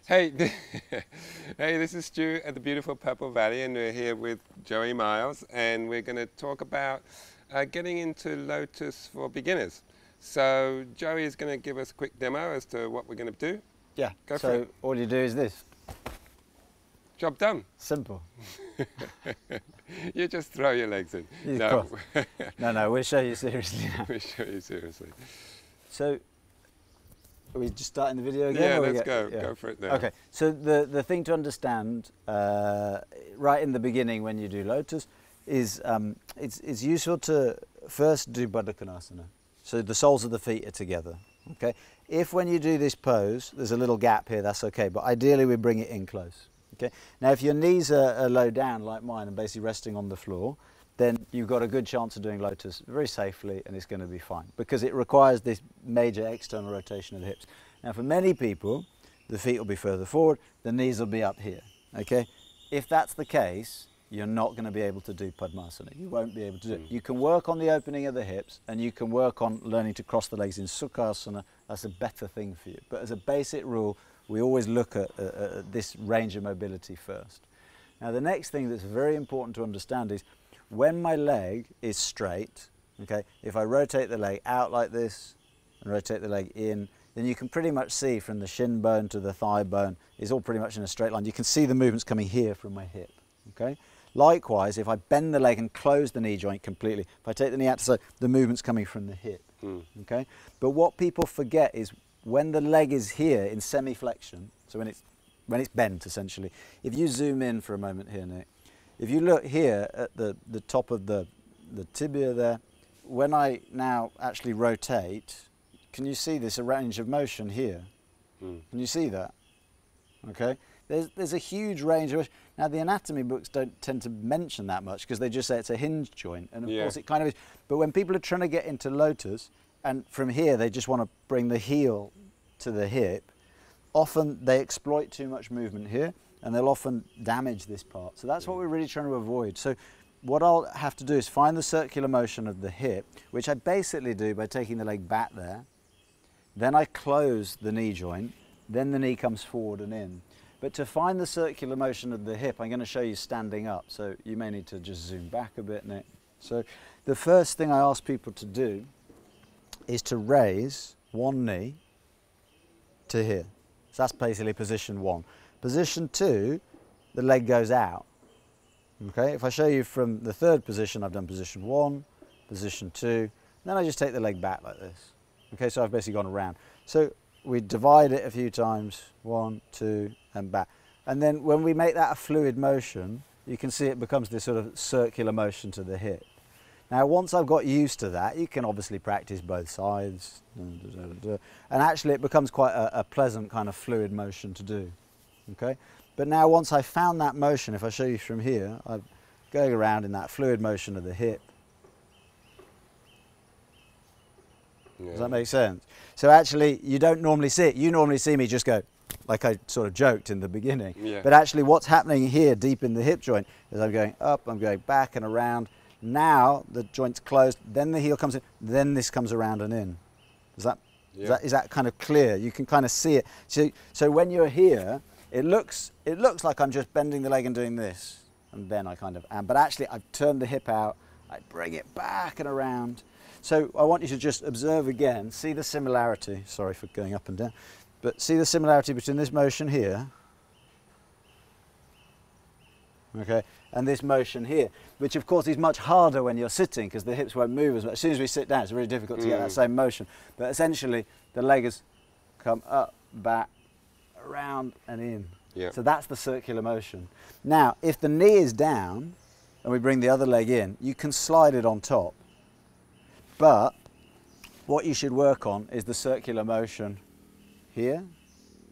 Hey, hey, this is Stu at the beautiful Purple Valley, and we're here with Joey Miles, and we're going to talk about getting into Lotus for beginners. So Joey is going to give us a quick demo as to what we're going to do. Yeah, Go for so it. all you do is this. Job done. Simple. You just throw your legs in. No, no, we'll show you seriously now. We'll show you seriously. So, are we just starting the video again? Yeah, or let's go. go. Go for it now. Okay, so the thing to understand right in the beginning when you do Lotus is it's useful to first do Padmasana. So the soles of the feet are together. Okay, if when you do this pose there's a little gap here, that's okay, but ideally we bring it in close. Okay, now if your knees are low down like mine and basically resting on the floor, then you've got a good chance of doing Lotus very safely, and it's going to be fine because it requires this major external rotation of the hips. Now for many people the feet will be further forward, the knees will be up here. Okay, if that's the case, you're not going to be able to do Padmasana. You won't be able to do it. You can work on the opening of the hips, and you can work on learning to cross the legs in Sukhasana. That's a better thing for you. But as a basic rule, we always look at this range of mobility first. Now the next thing that's very important to understand is when my leg is straight, okay, if I rotate the leg out like this and rotate the leg in, then you can pretty much see from the shin bone to the thigh bone, it's all pretty much in a straight line. You can see the movements coming here from my hip, okay? Likewise, if I bend the leg and close the knee joint completely, if I take the knee out to the side, the movement's coming from the hip, okay? But what people forget is when the leg is here in semi-flexion, so when it's bent essentially, if you zoom in for a moment here, Nick, if you look here at the top of the tibia there, when I now actually rotate, can you see this range of motion here? Can you see that? Okay, there's a huge range of motion. Now the anatomy books don't tend to mention that much because they just say it's a hinge joint, and of course it kind of is. But when people are trying to get into Lotus, and from here they just want to bring the heel to the hip, often they exploit too much movement here, and they'll often damage this part. So that's what we're really trying to avoid. So what I'll have to do is find the circular motion of the hip, which I basically do by taking the leg back there, then I close the knee joint, then the knee comes forward and in. But to find the circular motion of the hip, I'm going to show you standing up, so you may need to just zoom back a bit, Nick. So the first thing I ask people to do is to raise one knee to here. So that's basically position one. Position two, the leg goes out. Okay, if I show you from the third position, I've done position one, position two, then I just take the leg back like this. Okay, so I've basically gone around. So we divide it a few times, one, two, and back. And then when we make that a fluid motion, you can see it becomes this sort of circular motion to the hip. Now once I've got used to that, you can obviously practice both sides, and actually it becomes quite a pleasant kind of fluid motion to do. Okay, but now once I've found that motion, if I show you from here, I'm going around in that fluid motion of the hip. Does that make sense? So actually you don't normally see it. You normally see me just go, like I sort of joked in the beginning. But actually what's happening here deep in the hip joint is I'm going up, I'm going back and around. Now the joint's closed, then the heel comes in, then this comes around and in. Is that kind of clear? You can kind of see it. So when you're here, it looks like I'm just bending the leg and doing this, and then I kind of am. But actually I've turned the hip out, I bring it back and around. So I want you to just observe again, see the similarity, sorry for going up and down, but see the similarity between this motion here, okay, and this motion here, which of course is much harder when you're sitting because the hips won't move as much. As soon as we sit down, it's really difficult to get that same motion. But essentially, the leg has come up, back, around and in. So that's the circular motion. Now, if the knee is down and we bring the other leg in, you can slide it on top. But what you should work on is the circular motion here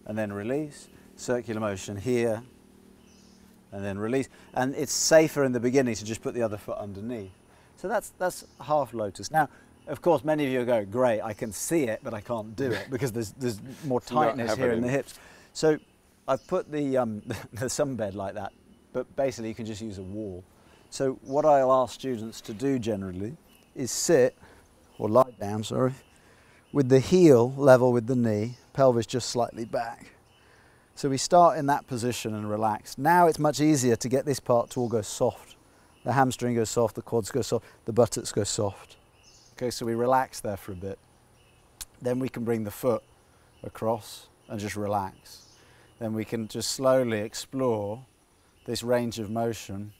and then release, circular motion here and then release. And it's safer in the beginning to just put the other foot underneath. So that's half Lotus. Now, of course, many of you go, great, I can see it, but I can't do it because there's more tightness here in the hips. So I've put the sunbed like that, but basically you can just use a wall. So what I'll ask students to do generally is sit, or lie down, sorry, with the heel level with the knee, pelvis just slightly back. So we start in that position and relax. Now it's much easier to get this part to all go soft. The hamstring goes soft, the quads go soft, the buttocks go soft. Okay, so we relax there for a bit. Then we can bring the foot across and just relax. Then we can just slowly explore this range of motion.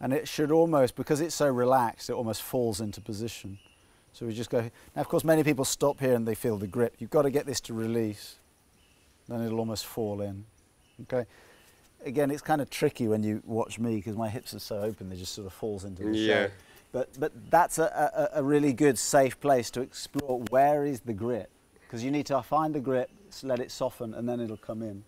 And it should almost, because it's so relaxed, it almost falls into position. So we just go. Now, of course, many people stop here and they feel the grip. You've got to get this to release. Then it'll almost fall in. Okay. Again, it's kind of tricky when you watch me because my hips are so open, they just sort of falls into the shape. But that's a really good, safe place to explore where is the grip. Because you need to find the grip, let it soften, and then it'll come in.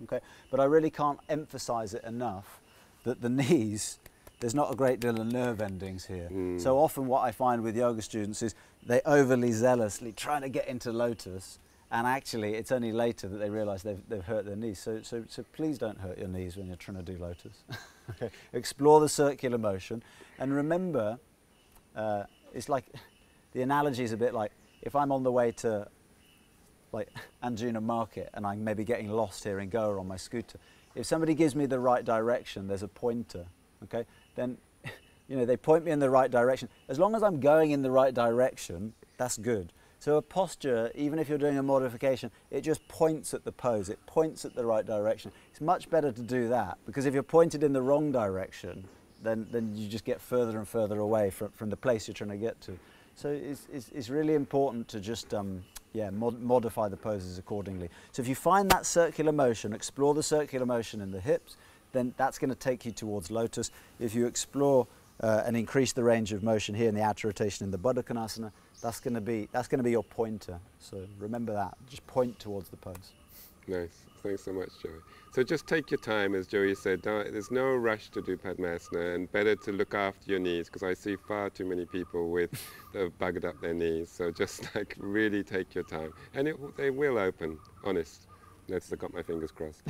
Okay. But I really can't emphasize it enough that the knees, there's not a great deal of nerve endings here. So often what I find with yoga students is they overly zealously trying to get into Lotus, and actually it's only later that they realize they've hurt their knees. So please don't hurt your knees when you're trying to do Lotus. Okay. Explore the circular motion, and remember, it's like, the analogy is a bit like, if I'm on the way to like Anjuna Market and I'm maybe getting lost here in Goa on my scooter, if somebody gives me the right direction, there's a pointer, okay, then they point me in the right direction. As long as I'm going in the right direction, that's good. So a posture, even if you're doing a modification, it just points at the pose, it points at the right direction. It's much better to do that, because if you're pointed in the wrong direction, then you just get further and further away from the place you're trying to get to. So it's really important to just modify the poses accordingly. So if you find that circular motion, explore the circular motion in the hips, then that's going to take you towards Lotus. If you explore and increase the range of motion here in the outer rotation in the Padmasana, that's going to be your pointer. So remember that. Just point towards the pose. Nice. Thanks so much, Joey. So just take your time, as Joey said. There's no rush to do Padmasana, and better to look after your knees, because I see far too many people that have buggered up their knees. So just like really take your time, and they will open. Honest. Notice I got my fingers crossed.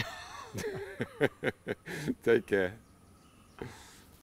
Take care.